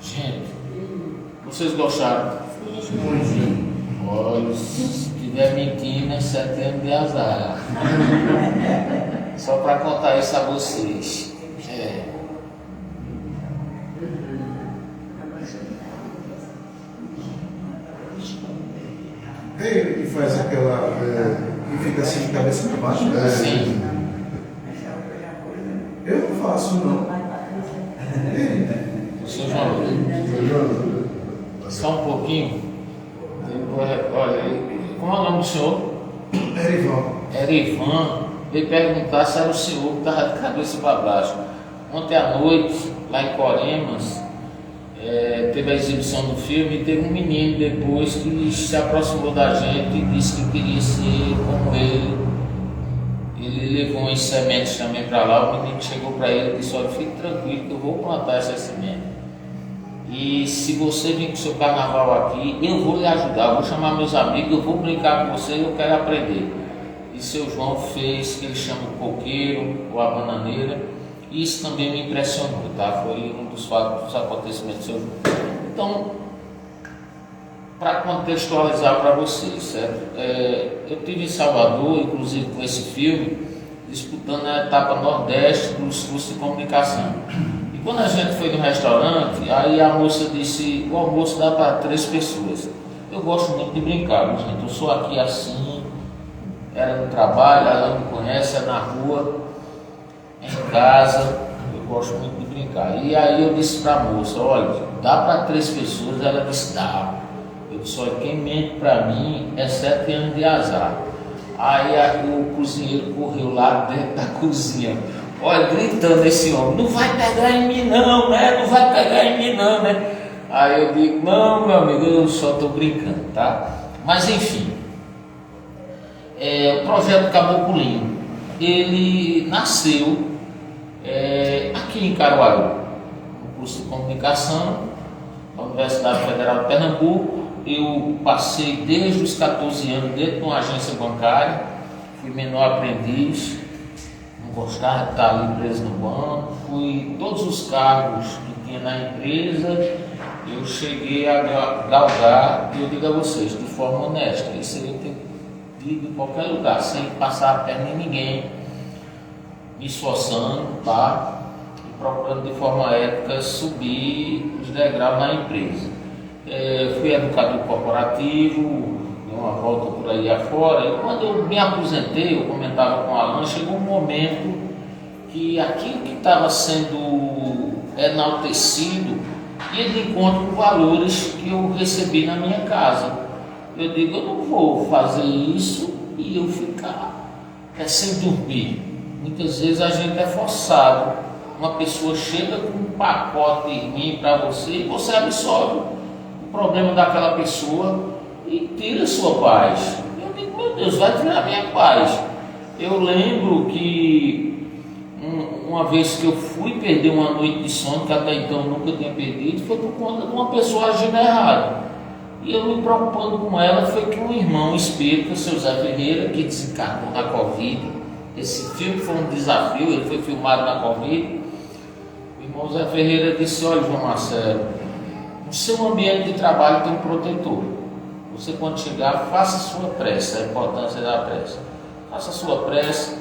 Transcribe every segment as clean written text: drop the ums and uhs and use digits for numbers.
Gente, vocês gostaram? Olha, se tiver mentindo, é 7 anos de azar. Só para contar isso a vocês. É ele que faz aquela. Que fica assim de cabeça para baixo? Sim. Eu não faço, não. O senhor João, só um pouquinho. Olha, como é o nome do senhor? Erivan. Veio perguntar se era o senhor que estava de cabeça para baixo. Ontem à noite, lá em Coremas, teve a exibição do filme e teve um menino depois que se aproximou da gente e disse que queria ser como ele. Ele levou umas sementes também para lá. O menino chegou para ele e disse: olha, fique tranquilo que eu vou plantar essas sementes. E se você vir com o seu carnaval aqui, eu vou lhe ajudar, eu vou chamar meus amigos, eu vou brincar com você e eu quero aprender. E seu João fez, que ele chama o coqueiro ou a bananeira, e isso também me impressionou, tá? Foi um dos fatos, dos acontecimentos do seu João. Então, para contextualizar para vocês, certo? Eu estive em Salvador, inclusive com esse filme, disputando a etapa Nordeste dos cursos de comunicação. E quando a gente foi no restaurante, aí a moça disse: o almoço dá para 3 pessoas. Eu gosto muito de brincar, gente. Eu sou aqui assim, era no trabalho, ela me conhece, é na rua, em casa, eu gosto muito de brincar. E aí eu disse para a moça: olha, dá para 3 pessoas? Ela disse: dá. Eu disse: olha, quem mente para mim é 7 anos de azar. Aí o cozinheiro correu lá dentro da cozinha, olha, gritando esse homem: não vai pegar em mim não, né? Não vai pegar em mim não, né? Aí eu digo: não, meu amigo, eu só estou brincando, tá? Mas enfim, o projeto Caboclinho, ele nasceu aqui em Caruaru, no curso de comunicação da Universidade Federal de Pernambuco. Eu passei desde os 14 anos dentro de uma agência bancária, fui menor aprendiz, não gostava de estar ali preso no banco, fui todos os cargos que tinha na empresa, eu cheguei a galgar, e eu digo a vocês, de forma honesta, isso eu tenho ido em qualquer lugar, sem passar a perna em ninguém, me esforçando, tá? E procurando de forma ética subir os degraus na empresa. Fui educador corporativo, dei uma volta por aí afora, e quando eu me aposentei, eu comentava com o Alan, chegou um momento que aquilo que estava sendo enaltecido ia de encontro com valores que eu recebi na minha casa. Eu digo: eu não vou fazer isso e eu ficar sem dormir. Muitas vezes a gente é forçado, uma pessoa chega com um pacote ruim para você e você absorve o problema daquela pessoa e tira a sua paz. Eu digo: meu Deus, vai tirar a minha paz. Eu lembro que uma vez que eu fui perder uma noite de sono, que até então eu nunca tinha perdido, foi por conta de uma pessoa agindo errado. E eu me preocupando com ela, foi que um irmão espírita, o seu Zé Ferreira, que desencarnou na Covid, esse filme foi um desafio, ele foi filmado na Covid. O irmão Zé Ferreira disse: olha, João Marcelo, no seu ambiente de trabalho tem um protetor. Você, quando chegar, faça a sua prece, a importância da prece. Faça a sua prece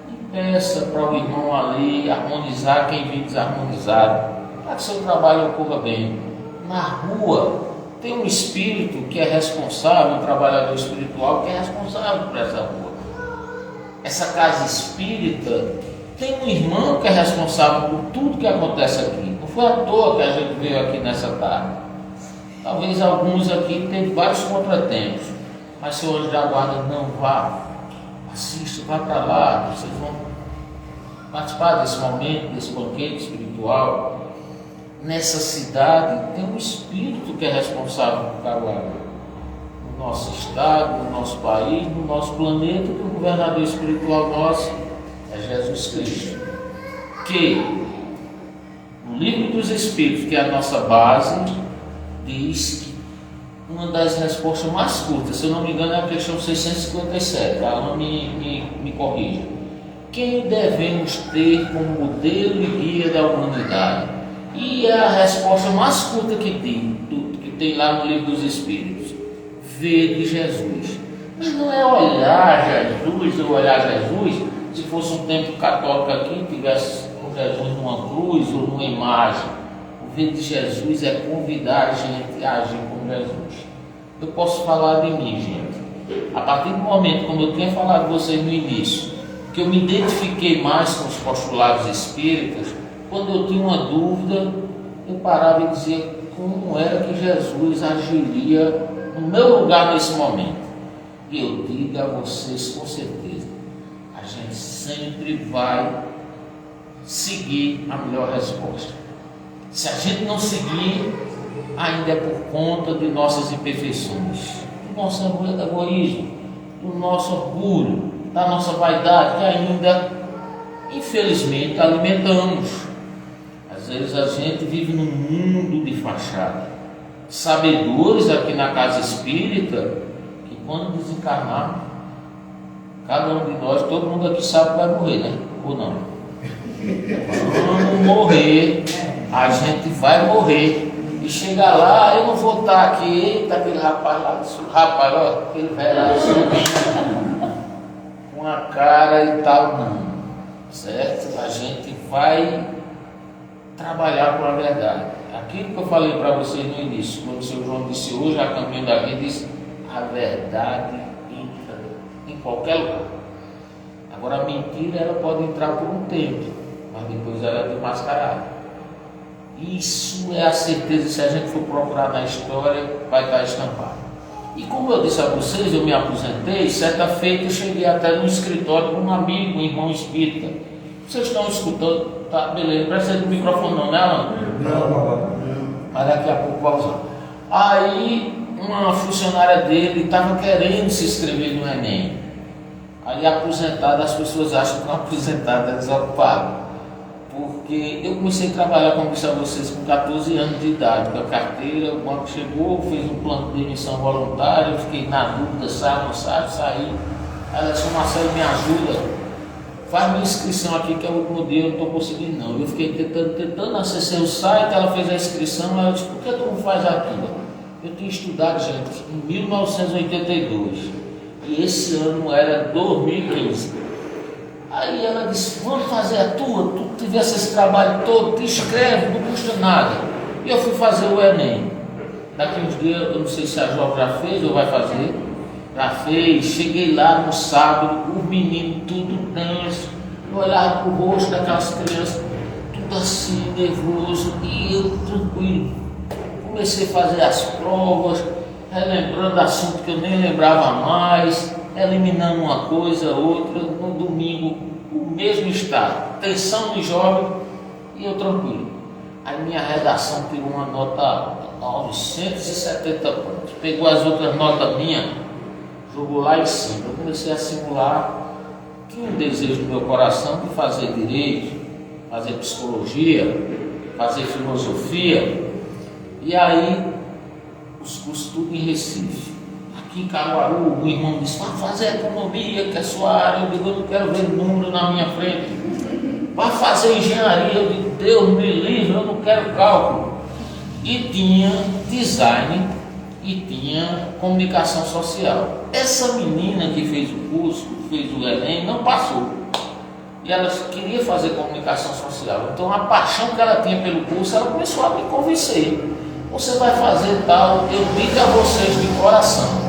e peça para o irmão ali harmonizar quem vem desarmonizado, para que seu trabalho ocorra bem. Na rua tem um espírito que é responsável, um trabalhador espiritual que é responsável por essa rua. Essa casa espírita tem um irmão que é responsável por tudo que acontece aqui. Não foi à toa que a gente veio aqui nessa tarde. Talvez alguns aqui tenham vários contratempos, mas seu anjo da guarda: não vá, assista, vá para lá, vocês vão participar desse momento, desse banquete espiritual. Nessa cidade tem um espírito que é responsável por Caruaru, no nosso estado, no nosso país, no nosso planeta, que o governador espiritual nosso é Jesus Cristo, que no Livro dos Espíritos, que é a nossa base, diz que uma das respostas mais curtas, se eu não me engano é a questão 657, a Ana me corrija. Quem devemos ter como modelo e guia da humanidade? E a resposta mais curta que tem lá no Livro dos Espíritos: vede Jesus. Mas não é olhar Jesus ou olhar Jesus, se fosse um templo católico aqui, tivesse com Jesus numa cruz ou numa imagem. O ver de Jesus é convidar a gente a agir como Jesus. Eu posso falar de mim, gente. A partir do momento, como eu tinha falado com vocês no início, que eu me identifiquei mais com os postulados espíritas, quando eu tinha uma dúvida, eu parava e dizia como era que Jesus agiria no meu lugar nesse momento. E eu digo a vocês com certeza, a gente sempre vai seguir a melhor resposta. Se a gente não seguir, ainda é por conta de nossas imperfeições, do nosso egoísmo, do nosso orgulho, da nossa vaidade, que ainda, infelizmente, alimentamos. Às vezes a gente vive num mundo de fachada. Sabedores aqui na casa espírita, que quando desencarnar, cada um de nós, todo mundo aqui sabe que vai morrer, né? Ou não? Vamos morrer, a gente vai morrer. E chegar lá, eu não vou estar aqui, eita, aquele rapaz lá, ó, aquele velho lá, com a cara e tal, não, certo? A gente vai trabalhar com a verdade. Aquilo que eu falei para vocês no início, quando o seu João disse hoje, a caminho da vida, disse: a verdade entra em qualquer lugar. Agora, a mentira, ela pode entrar por um tempo, mas depois ela é desmascarada. Isso é a certeza, se a gente for procurar na história, vai estar estampado. E como eu disse a vocês, eu me aposentei, certa feita eu cheguei até no escritório de um amigo, um irmão espírita. Vocês estão escutando? Tá, beleza, não precisa do microfone não, né, Alan? Não. Mas daqui a pouco vai usar. Aí, uma funcionária dele estava querendo se inscrever no Enem. Aí, aposentado, as pessoas acham que um aposentado é desocupado. Porque eu comecei a trabalhar, como disse a vocês, com 14 anos de idade, com a carteira, o banco chegou, fez um plano de demissão voluntária, eu fiquei na dúvida, sai, não sai, saí. Ela disse: Marcelo, me ajuda, faz minha inscrição aqui, que é o último dia, eu não estou conseguindo não. Eu fiquei tentando acessar o site, ela fez a inscrição, ela disse: por que tu não faz aquilo? Eu tinha estudado, gente, em 1982, e esse ano era 2015. Aí ela disse: vamos fazer a tua, tu tivesse esse trabalho todo, te inscreve, não custa nada. E eu fui fazer o Enem. Daqui uns dias, eu não sei se a Jo já fez ou vai fazer. Já fez, cheguei lá no sábado, os meninos tudo tenso, eu olhava para o rosto daquelas crianças, tudo assim, nervoso, e eu tranquilo. Comecei a fazer as provas, relembrando assunto que eu nem lembrava mais, eliminando uma coisa, outra. No domingo, o mesmo estado, tensão no jovem, e eu tranquilo. Aí minha redação tirou uma nota alta, 970 pontos. Pegou as outras notas minhas, jogou lá em cima. Eu comecei a simular, tinha um desejo no meu coração de fazer direito, fazer psicologia, fazer filosofia, e aí os cursos tudo em Recife. Aqui em Caruaru, o irmão disse: vai fazer economia, que é a sua área. Eu digo: eu não quero ver número na minha frente. Vai fazer engenharia. Eu digo: Deus me livre, eu não quero cálculo. E tinha design e tinha comunicação social. Essa menina que fez o curso, fez o Enem, não passou. E ela queria fazer comunicação social. Então a paixão que ela tinha pelo curso, ela começou a me convencer. Você vai fazer tal, eu digo a vocês de coração,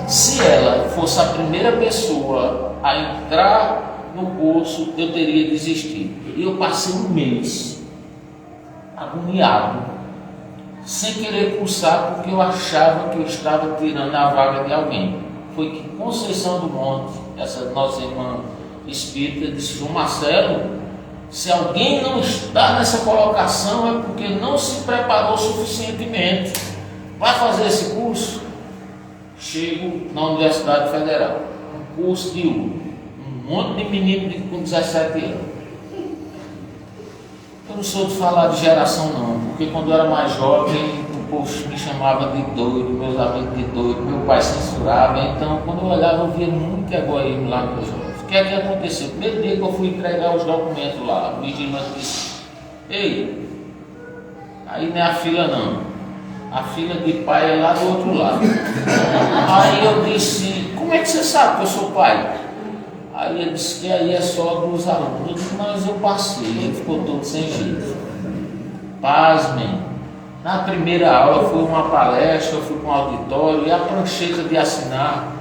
se ela fosse a primeira pessoa a entrar no curso, eu teria desistido. E eu passei um mês agoniado, sem querer cursar, porque eu achava que eu estava tirando a vaga de alguém. Foi que Conceição do Monte, essa nossa irmã espírita, disse: João Marcelo, se alguém não está nessa colocação é porque não se preparou suficientemente. Vai fazer esse curso? Chego na Universidade Federal, um curso de URO, um monte de menino com 17 anos. Eu não sou de falar de geração não, porque quando eu era mais jovem, povo me chamava de doido, meus amigos de doido, meu pai censurava. Então, quando eu olhava, eu via muito egoísmo lá nos jovens. O que é que aconteceu? O primeiro dia que eu fui entregar os documentos lá, o vigilante disse: ei, aí não é a fila não, a fila de pai é lá do outro lado. Aí eu disse: como é que você sabe que eu sou pai? Aí ele disse que aí é só dos alunos. Eu disse: mas eu passei. Ele ficou todo sem jeito. Pasmem. Na primeira aula foi uma palestra, eu fui para um auditório e a prancheta de assinar,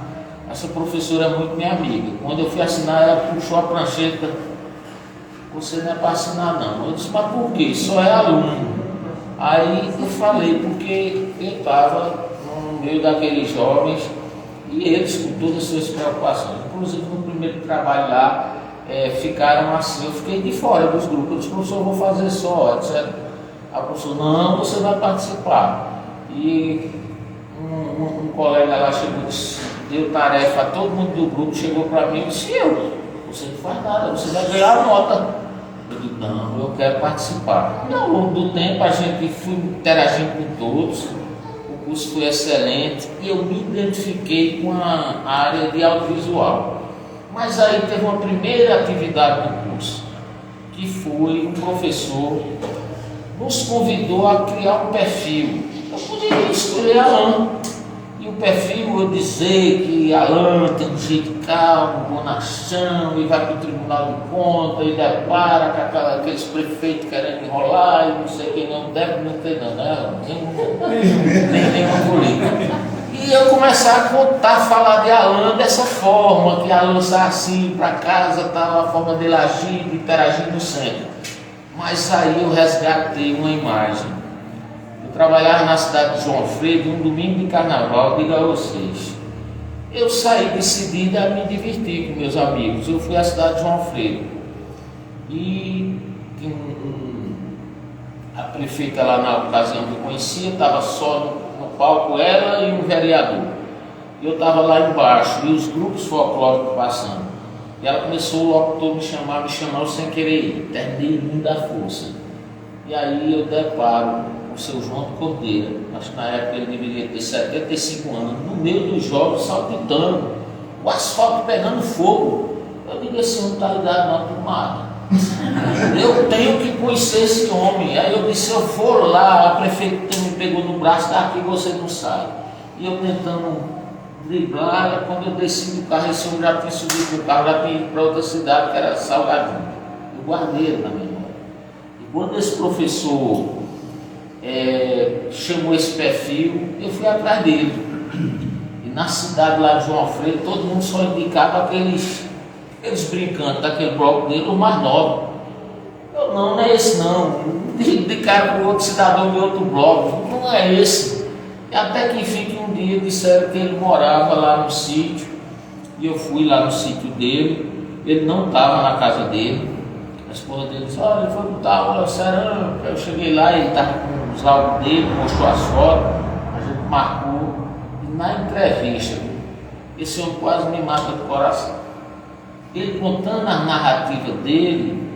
essa professora é muito minha amiga. Quando eu fui assinar, ela puxou a prancheta: você não é para assinar não. Eu disse: mas por quê? Só é aluno. Aí eu falei, porque eu estava no meio daqueles jovens e eles com todas as suas preocupações. Inclusive no primeiro trabalho lá, ficaram assim, eu fiquei de fora dos grupos. Eu disse: professor, eu vou fazer só, etc. A professora: não, você vai participar. E um colega lá chegou, deu tarefa a todo mundo do grupo, chegou para mim e disse: você não faz nada, você vai ganhar a nota. Eu digo: não, eu quero participar. E ao longo do tempo a gente foi interagindo com todos, o curso foi excelente e eu me identifiquei com a área de audiovisual. Mas aí teve uma primeira atividade do curso, que foi um professor nos convidou a criar um perfil. Eu poderia escolher Alan, e o perfil eu dizer que Alan tem um jeito calmo, bonachão, e vai para o Tribunal de Contas, e depara com aqueles prefeitos querendo enrolar, e não sei quem não deve, não tem não, né? Nem nenhuma política. E eu começar a contar, falar de Alan dessa forma, que Alan sai assim para casa, tal, a forma dele agir, de interagir no centro. Mas aí eu resgatei uma imagem. Eu trabalhava na cidade de João Freire, um domingo de carnaval, digo a vocês. Eu saí decidida a me divertir com meus amigos. Eu fui à cidade de João Freire. E a prefeita lá na ocasião que eu conhecia, estava só no palco, ela e um vereador. E eu estava lá embaixo, e os grupos folclóricos passando. E ela começou, o locutor me chamar sem querer ir. Terminei muito da força. E aí eu deparo o seu João Cordeiro, acho que na época ele deveria ter 75 anos, no meio dos jovens, saltitando, o asfalto pegando fogo. Eu digo: esse homem está ligado na tomada. Eu tenho que conhecer esse homem. Aí eu disse: eu for lá, a prefeita me pegou no braço, daqui você não sai. E eu tentando driblar, quando eu desci do carro, esse homem já tinha subido do carro, já tinha ido para outra cidade, que era Salgadinho. Eu guardei ele na memória. E quando esse professor chamou esse perfil, eu fui atrás dele. E na cidade lá de João Freire, todo mundo só indicava aqueles brincando daquele bloco dele, os mais novos. Eu: não é esse não. Indicaram para o outro cidadão de outro bloco. Não é esse. E até que enfim, que um dia disseram que ele morava lá no sítio, e eu fui lá no sítio dele. Ele não estava na casa dele. A esposa dele disse: olha, ele foi botar uma cerâmica. Eu cheguei lá, ele estava com os álbuns dele, mostrou as fotos, a gente marcou. E na entrevista, esse homem quase me mata do coração. Ele contando a narrativa dele,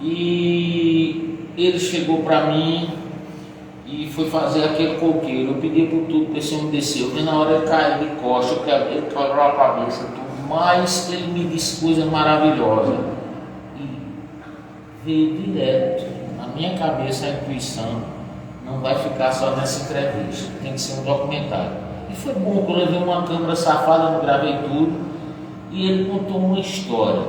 e ele chegou para mim e foi fazer aquele coqueiro. Eu pedi por tudo para esse homem descer, porque na hora ele caiu de costa, ele quebrou a cabeça, tudo. Mas ele me disse coisa maravilhosa. E veio direto na minha cabeça a intuição: não vai ficar só nessa entrevista, tem que ser um documentário. E foi bom que eu levei uma câmera safada, não gravei tudo. E ele contou uma história.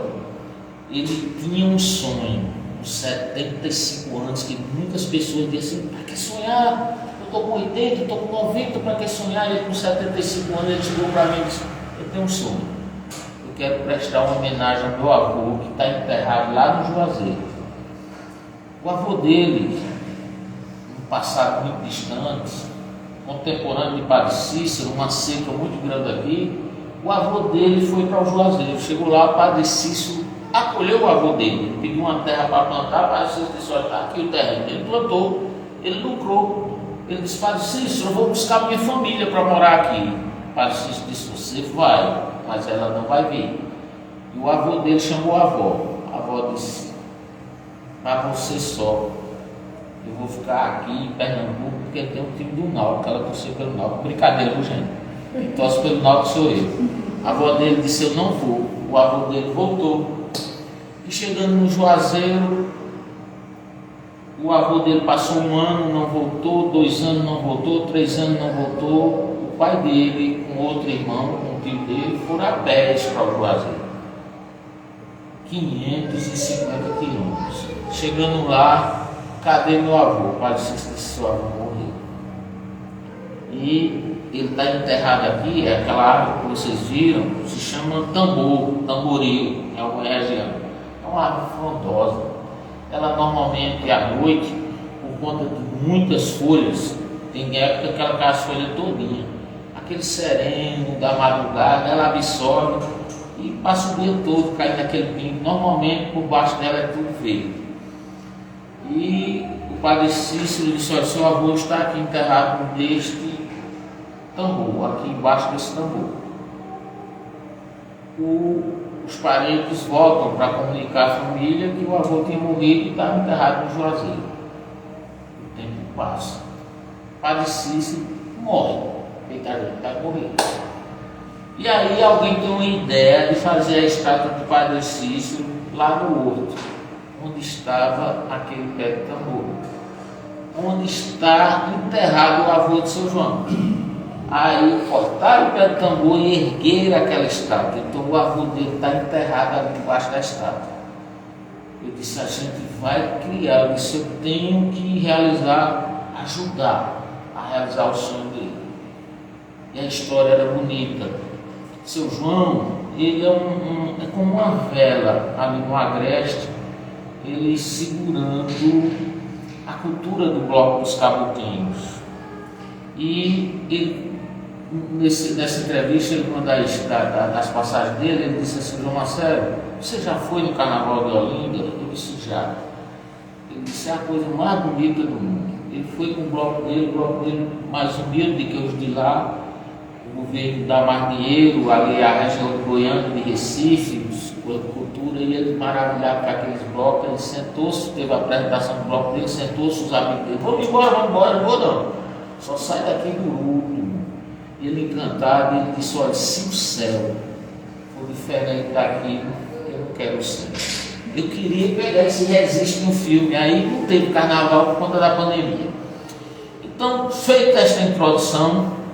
Ele tinha um sonho, com 75 anos, que muitas pessoas diziam assim: para que sonhar? Eu estou com 80, estou com 90, para que sonhar? E ele com 75 anos, ele chegou para mim e disse: eu tenho um sonho. Eu quero prestar uma homenagem ao meu avô, que está enterrado lá no Juazeiro. O avô dele, um passado muito distante, contemporâneo de Padre Cícero, uma seca muito grande aqui, o avô dele foi para o Juazeiro. Chegou lá, o Padre Cícero acolheu o avô dele, ele pediu uma terra para plantar. O Padre Cícero disse: olha, está aqui o terreno. Ele plantou, ele lucrou. Ele disse: Padre Cícero, eu vou buscar minha família para morar aqui. O Padre Cícero disse: você vai, mas ela não vai vir. E o avô dele chamou a avó. A avó disse: para você só, eu vou ficar aqui em Pernambuco porque tem um time do Náutico, ela torceu pelo Náutico. Brincadeira, viu, gente? Quem torce pelo Náutico sou eu. A avó dele disse: eu não vou. O avô dele voltou. E chegando no Juazeiro, o avô dele passou 1 ano, não voltou, 2 anos não voltou, 3 anos não voltou. O pai dele, com outro irmão, com o tio dele, foram a pés para o Juazeiro. 550 quilômetros. Chegando lá, cadê meu avô? O pai disse que seu avô morreu. E ele está enterrado aqui, é aquela árvore que vocês viram, se chama tamboril, é uma região. É uma árvore frondosa. Ela normalmente à noite, por conta de muitas folhas, tem época que ela cai as folhas todinha. Aquele sereno da madrugada, ela absorve e passa o dia todo caindo naquele pingo. Normalmente por baixo dela é tudo verde. E o padre Cícero disse: olha, seu avô está aqui enterrado neste tambor, aqui embaixo desse tambor. Os parentes voltam para comunicar à família que o avô tinha morrido e estava enterrado no Juazeiro. O tempo passa. O padre Cícero morre. Ele está morrendo. E aí alguém tem uma ideia de fazer a estátua do padre Cícero lá no horto, onde estava aquele pé de tambor, onde está enterrado o avô de seu João. Aí cortaram o pé de tambor e ergueram aquela estátua. Então o avô dele está enterrado ali debaixo da estátua. Eu disse: a gente vai criar. Eu disse: eu tenho que realizar, ajudar a realizar o sonho dele. E a história era bonita. Seu João, ele é como uma vela ali no agreste, ele segurando a cultura do bloco dos caboclinhos. E ele, nessa entrevista, ele, uma das passagens dele, ele disse assim: João Marcelo, você já foi no Carnaval de Olinda? Eu disse: já. Ele disse: é a coisa mais bonita do mundo. Ele foi com o bloco dele mais humilde que os de lá. O governo dá mais dinheiro, ali a região de Goiânia, de Recife, cultura, e ele maravilhado com aqueles blocos. Ele sentou-se, teve a apresentação do bloco dele, sentou-se, os amigos dele: vamos embora, não vou não, só sai daqui do último. Ele encantado, ele disse: olha, se o céu for diferente daquilo, eu não quero o céu. Eu queria pegar esse registro no filme, aí não teve carnaval por conta da pandemia. Então, feita esta introdução,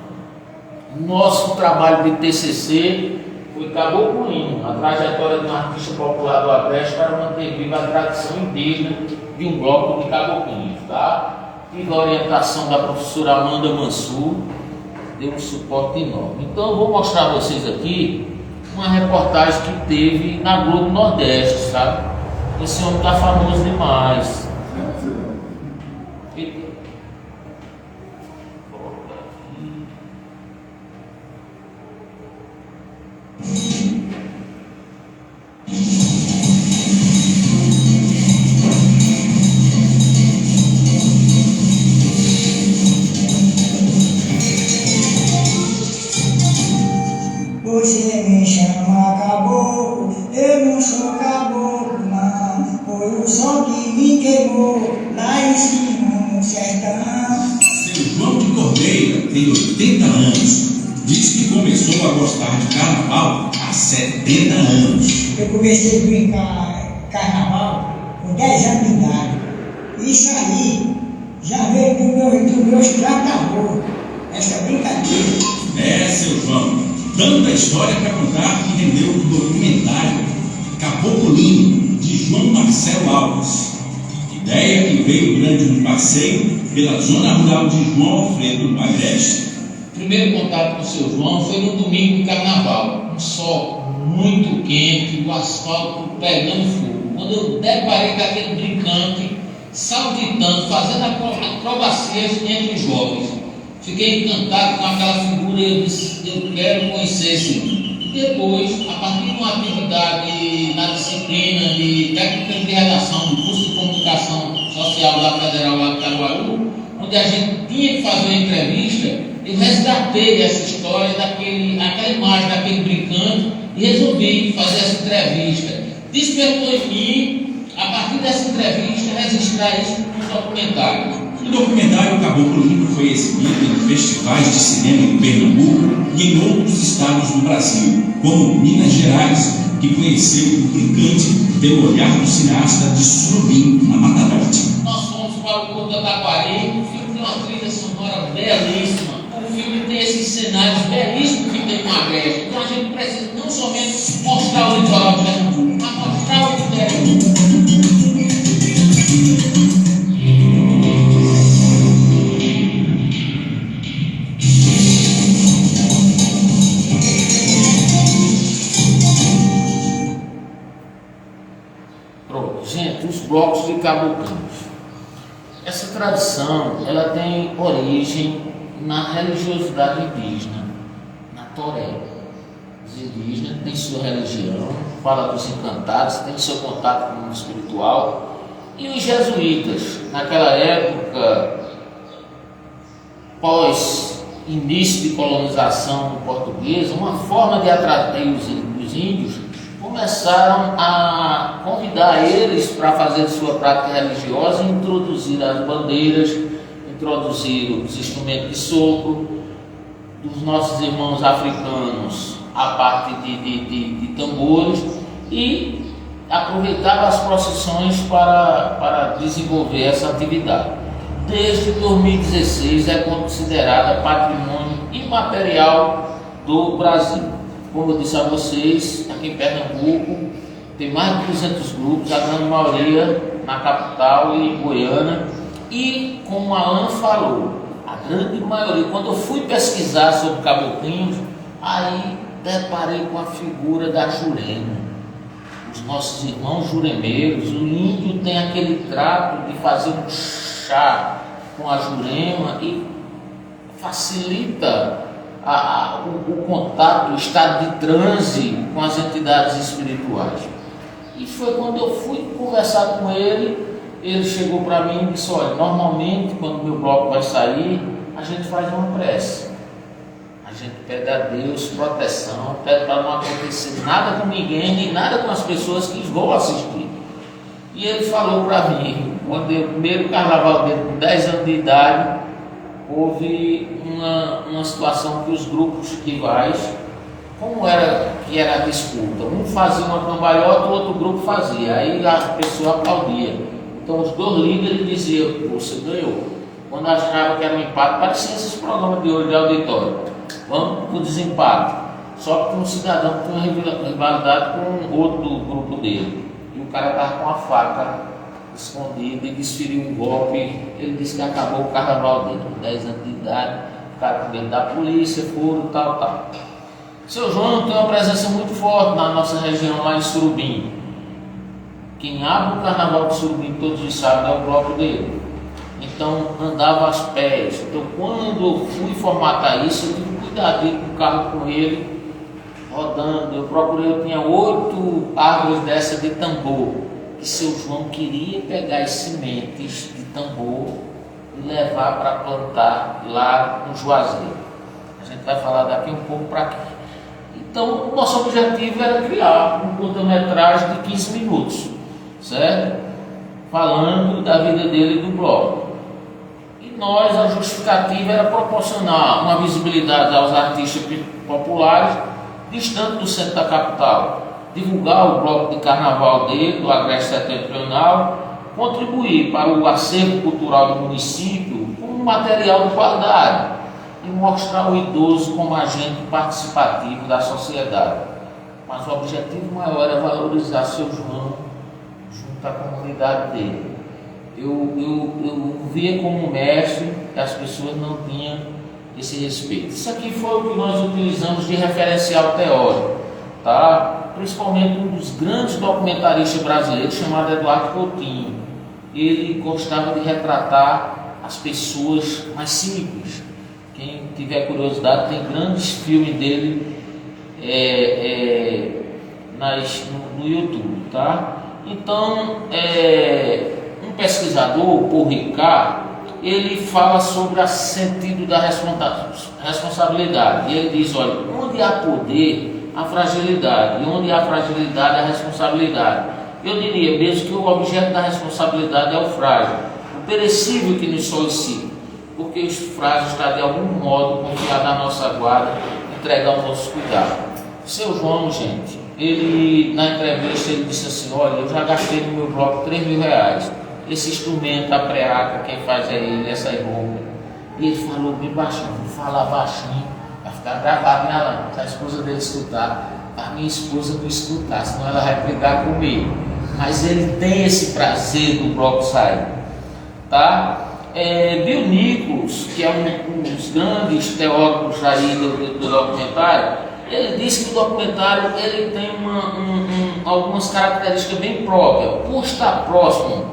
nosso trabalho de TCC foi Caboclinho, a trajetória de um artista popular do Agreste para manter viva a tradição indígena de um bloco de caboclinhos, tá? Tive a orientação da professora Amanda Mansur, deu um suporte enorme. Então eu vou mostrar a vocês aqui uma reportagem que teve na Globo Nordeste, sabe? Esse homem está famoso demais. Você me chama caboclo, eu não sou caboclo não. Foi o sol que me queimou lá em cima no sertão. Seu João de Cordeiro tem 80 anos. Diz que começou a gostar de carnaval há 70 anos. Eu comecei a brincar carnaval com 10 anos de idade. Isso aí já veio do meus tratadores, essa brincadeira. É, seu João, tanta história para contar que rendeu o documentário Caboclinho, de João Marcelo Alves. Ideia que veio durante um passeio pela zona rural de João Alfredo, no Agreste. O primeiro contato com o seu João foi no domingo de carnaval, um sol muito quente, o asfalto pegando fogo. Quando eu deparei com aquele brincante, saltitando, fazendo acrobacias entre os jovens, fiquei encantado com aquela figura e eu disse: eu quero conhecer esse homem. E depois, a partir de uma atividade na disciplina de técnicas de redação do curso de comunicação social da Federal lá de Caruaru, onde a gente tinha que fazer uma entrevista, eu resgatei essa história, aquela imagem daquele brincante, e resolvi fazer essa entrevista. Despertou em mim a partir dessa entrevista, registrar isso no documentário. O documentário Caboclo Limpo foi exibido em festivais de cinema em Pernambuco e em outros estados do Brasil, como Minas Gerais, que conheceu o Brincante pelo olhar do cineasta de Surubim, na Mata Norte. Nós fomos para o Porto da Taquari, o filme tem uma trilha sonora belíssima, o filme tem esses cenários belíssimos que tem no Agreste. Então a gente precisa não somente mostrar o litoral de Pernambuco, mas mostrar o interior. Gente, os blocos de caboclinhos. Essa tradição, ela tem origem na religiosidade indígena, na Toré. Os indígenas têm sua religião, fala dos encantados, tem seu contato com o mundo espiritual. E os jesuítas, naquela época, pós início de colonização portuguesa, uma forma de atrair os índios, começaram a convidar eles para fazer sua prática religiosa e introduzir as bandeiras, introduzir os instrumentos de sopro, dos nossos irmãos africanos a parte de tambores, e aproveitava as procissões para desenvolver essa atividade. Desde 2016 é considerada patrimônio imaterial do Brasil. Como eu disse a vocês, aqui em Pernambuco tem mais de 200 grupos, a grande maioria na capital e em Goiânia. E como o Alan falou, a grande maioria, quando eu fui pesquisar sobre caboclinhos, aí deparei com a figura da Jurema. Os nossos irmãos juremeiros, o índio tem aquele trato de fazer um chá com a Jurema e facilita o contato, o estado de transe com as entidades espirituais. E foi quando eu fui conversar com ele chegou para mim e disse: olha, normalmente quando o meu bloco vai sair, a gente faz uma prece, a gente pede a Deus proteção, pede para não acontecer nada com ninguém, nem nada com as pessoas que vão assistir. E ele falou para mim, quando eu, primeiro carnaval dele, com 10 anos de idade, houve uma situação que os grupos rivais, como era a disputa, um fazia uma cambalhota, o outro grupo fazia, aí a pessoa aplaudia. Então os dois líderes diziam: você ganhou. Quando achava que era um empate, parecia esses programas de hoje de auditório, vamos para o desempate. Só que um cidadão tinha uma rivalidade com outro do grupo dele, e o cara estava com a faca escondido e desferiu um golpe. Ele disse que acabou o carnaval dele, com 10 anos de idade, o cara com medo da polícia, furo, tal. Seu João tem uma presença muito forte na nossa região, lá em Surubim. Quem abre o carnaval de Surubim todos os sábados é o bloco dele. Então andava aos pés. Então quando eu fui formatar isso, eu tive cuidado de ir com o carro com ele, rodando. Eu tinha 8 árvores dessa de tambor, que seu João queria pegar as sementes de tambor e levar para plantar lá no Juazeiro. A gente vai falar daqui um pouco para aqui. Então, o nosso objetivo era criar um curta-metragem de 15 minutos, certo? Falando da vida dele e do bloco. E nós, a justificativa era proporcionar uma visibilidade aos artistas populares distante do centro da capital, divulgar o bloco de carnaval dele, do Agreste Setentrional, contribuir para o acervo cultural do município com um material de qualidade e mostrar o idoso como agente participativo da sociedade. Mas o objetivo maior era valorizar seu João junto à comunidade dele. Eu via como mestre que as pessoas não tinham esse respeito. Isso aqui foi o que nós utilizamos de referencial teórico, tá? Principalmente um dos grandes documentaristas brasileiros, chamado Eduardo Coutinho. Ele gostava de retratar as pessoas mais simples. Quem tiver curiosidade, tem grandes filmes dele no YouTube, tá? Então, um pesquisador, Paul Ricard, ele fala sobre o sentido da responsabilidade. E ele diz: olha, onde há poder, há fragilidade, e onde há fragilidade, há responsabilidade. eu diria mesmo que o objeto da responsabilidade é o frágil, o perecível que nos solicita, porque os frágeis está de algum modo confiado na nossa guarda, entregar ao nosso cuidado. Seu João, gente, ele na entrevista ele disse assim: olha, eu já gastei no meu bloco R$3.000, esse instrumento, a preaca, quem faz é ele, essa roupa. E ele falou bem baixinho, vou falar baixinho, vai ficar gravado, né, Alan? Se a esposa dele escutar, a minha esposa não escutar, senão ela vai brigar comigo. Mas ele tem esse prazer do bloco sair, tá? Bill Nichols, que é um dos grandes teóricos aí do documentário, ele disse que o documentário ele tem algumas características bem próprias. Por estar próximo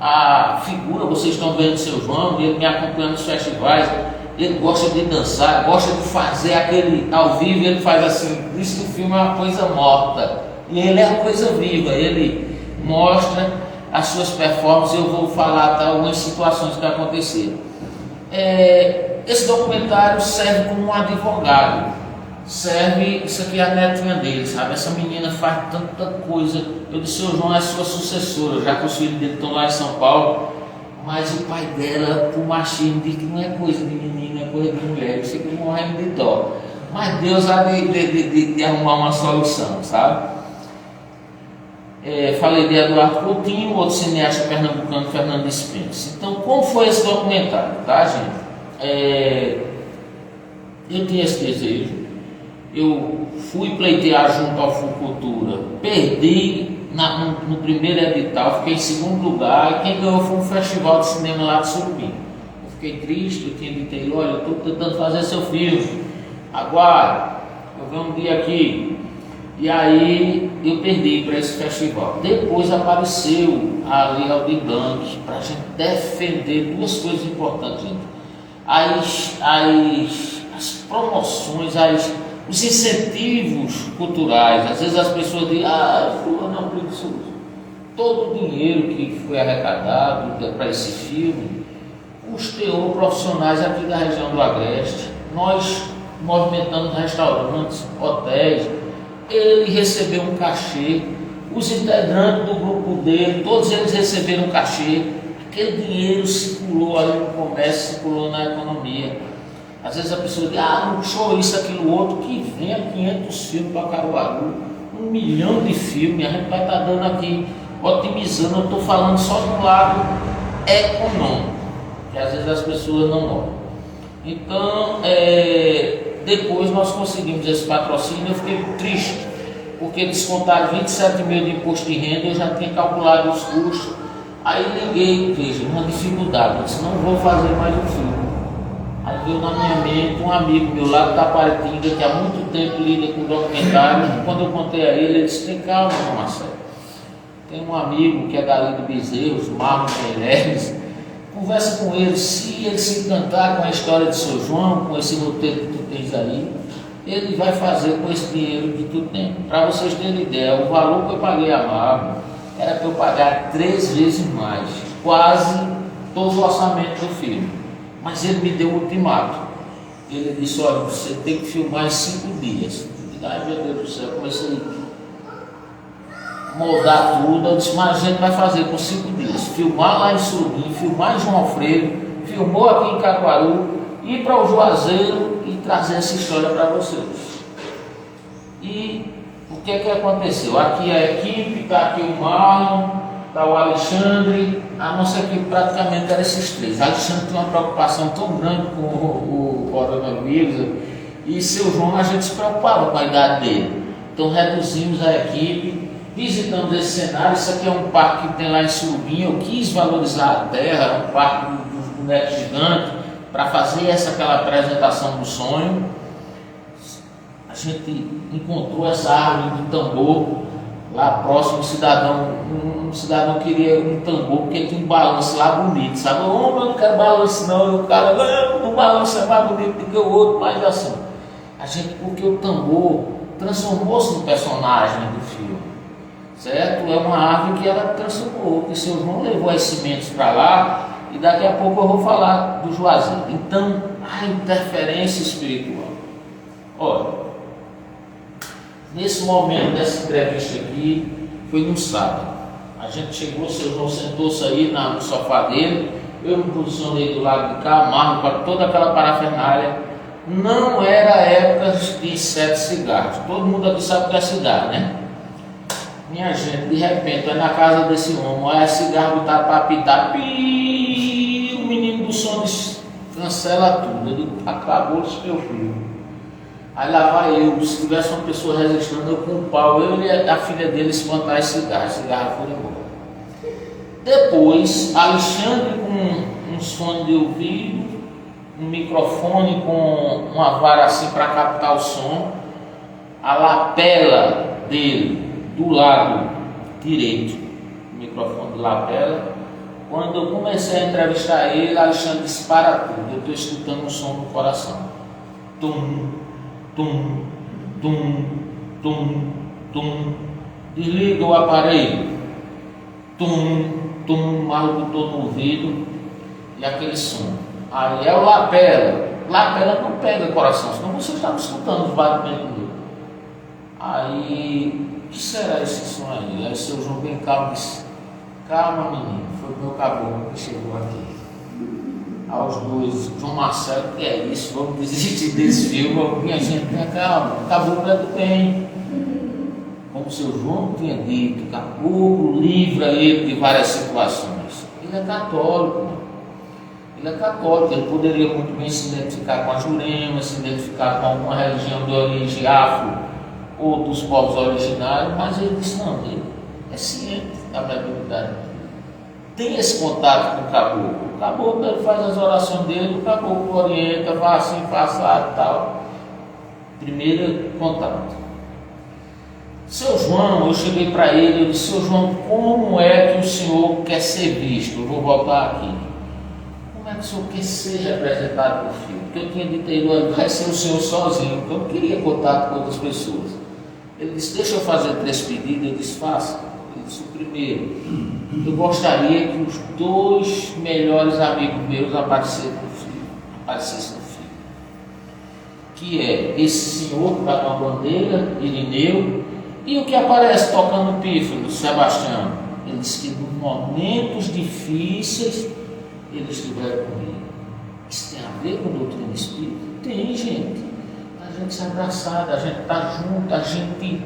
à figura, vocês estão vendo o seu João, ele me acompanha nos festivais, ele gosta de dançar, gosta de fazer aquele ao vivo, ele faz assim, diz que o filme é uma coisa morta, e ele é uma coisa viva, ele mostra as suas performances. Eu vou falar tá, algumas situações que aconteceram. Esse documentário serve como um advogado, serve, isso aqui é a netinha dele, sabe? Essa menina faz tanta coisa. Eu disse: seu João é sua sucessora, já que os filhos dele estão lá em São Paulo, mas o pai dela, por machismo, diz que não é coisa de menina, é coisa de mulher. Eu fico morrendo de dó, mas Deus há de arrumar uma solução, sabe? Falei de Eduardo Coutinho, outro cineasta pernambucano, Fernando Spence. Então, como foi esse documentário, tá, gente? Eu tinha esse desejo, eu fui pleitear junto ao Fucultura, perdi no primeiro edital, fiquei em segundo lugar, e quem ganhou foi um festival de cinema lá de Surubim. Eu fiquei triste, eu tinha dito a ele: olha, eu estou tentando fazer seu filme, aguarde, eu venho um dia aqui. E aí eu perdi para esse festival. Depois apareceu a Lei Aldir Blanc para a gente defender duas coisas importantes, gente. As promoções, os incentivos culturais. Às vezes as pessoas dizem: fulano é um preguiçoso. Todo o dinheiro que foi arrecadado para esse filme custeou profissionais aqui da região do Agreste. Nós movimentamos restaurantes, hotéis. Ele recebeu um cachê, os integrantes do grupo dele, todos eles receberam um cachê. Aquele dinheiro circulou ali no comércio, circulou na economia. Às vezes a pessoa diz: não show isso, aquilo, outro, que venha 500 filmes para Caruaru, 1 milhão de filmes, a gente vai estar dando aqui, otimizando. Eu estou falando só do lado econômico, que às vezes as pessoas não notam. Então, depois nós conseguimos esse patrocínio. Eu fiquei triste, porque descontaram 27 mil de imposto de renda, eu já tinha calculado os custos. Aí liguei, veja, uma dificuldade, eu disse: não vou fazer mais um filme. Aí veio na minha mente um amigo meu lá de Taparitinga, que há muito tempo lida com documentário. Quando eu contei a ele, ele disse: tem calma, Marcelo. Tem um amigo que é Galindo Bezerros, Marlon Meireles. Conversa com ele, se ele se encantar com a história de seu João, com esse roteiro que tu tens aí, ele vai fazer com esse dinheiro que tu tem. Para vocês terem ideia, o valor que eu paguei a Marlon era para eu pagar 3 vezes mais, quase todo o orçamento do filme. Mas ele me deu um ultimato. Ele disse: olha, você tem que filmar em 5 dias. Eu disse: ai meu Deus do céu, comecei a moldar tudo. Eu disse: mas a gente vai fazer com 5 dias. Filmar lá em Surubim, filmar em João Alfredo, filmou aqui em Caruaru, ir para o Juazeiro e trazer essa história para vocês. E o que aconteceu? Aqui a equipe, está aqui o Marlon, está o Alexandre. A nossa equipe praticamente era esses 3. Alexandre tinha uma preocupação tão grande com o coronavírus, e seu João, a gente se preocupava com a idade dele. Então reduzimos a equipe, visitamos esse cenário. Isso aqui é um parque que tem lá em Surubim. Eu quis valorizar a terra, um parque dos bonecos gigantes, para fazer aquela apresentação do sonho. A gente encontrou essa árvore do tambor lá próximo. Um cidadão queria um tambor porque tinha um balanço lá bonito, sabe? Eu não quero balanço não. E o cara: não, o balanço é mais bonito do que o outro. Mas assim, porque o tambor transformou-se no personagem do filme, certo? É uma árvore que ela transformou, que seu João levou as sementes para lá, e daqui a pouco eu vou falar do Juazeiro. Então, a interferência espiritual. Olha, nesse momento dessa entrevista aqui, foi no sábado. A gente chegou, o seu João sentou-se aí no sofá dele, eu me posicionei do lado de cá, amarro para toda aquela parafernália. Não era época de insetos cigarros. Todo mundo aqui sabe o que é cigarro, né? Minha gente, de repente, vai na casa desse homem, olha cigarro botar para apitar, pi, o menino do som cancela tudo. Ele acabou de seu filho. Aí lá vai eu, se tivesse uma pessoa resistindo, eu com o pau, eu e a filha dele espantar esse cigarro foi embora. Depois, Alexandre com uns fones de ouvido, um microfone com uma vara assim para captar o som, a lapela dele do lado direito, o microfone de lapela. Quando eu comecei a entrevistar ele, Alexandre disse: para tudo, eu estou escutando o som do coração. Tum, tum, tum, tum, tum. Desliga o aparelho. Tum, tum, mal botou no ouvido e aquele som. Aí é o lapela. Lapela não pega o coração, senão você estava escutando os batimentos dele. Aí, o que será esse som aí? Aí o seu João bem calmo disse: calma, menino, foi o meu caboclo que chegou aqui. Aos dois, João Marcelo, que é isso? Vamos desistir desse filme. Minha gente, tenha calma, caboclo é do bem. Como o seu João tinha dito, caboclo livra ele de várias situações. Ele é católico. Ele é católico, ele poderia muito bem se identificar com a Jurema, se identificar com alguma religião de origem afro ou dos povos originários, mas ele disse: não, ele é ciente da mediunidade. Tem esse contato com o caboclo. O caboclo, ele faz as orações dele, o caboclo orienta, vai assim, faça e tal. Primeiro contato. Seu João, eu cheguei para ele, eu disse: seu João, como é que o senhor quer ser visto? Eu vou voltar aqui. Como é que o senhor quer ser representado no filme? Porque eu tinha dito a ele: vai ser o senhor sozinho, porque eu não queria contato com outras pessoas. Ele disse: deixa eu fazer 3 pedidos. Eu disse: faça. Ele disse: o primeiro, eu gostaria que os 2 melhores amigos meus aparecessem no filme. Que é esse senhor que está com a bandeira, Irineu, e o que aparece tocando pífano, Sebastião. Ele disse que nos momentos difíceis eles estiveram comigo. Isso tem a ver com doutrina espírita? Tem, gente. A gente se abraçar, a gente estar junto, a gente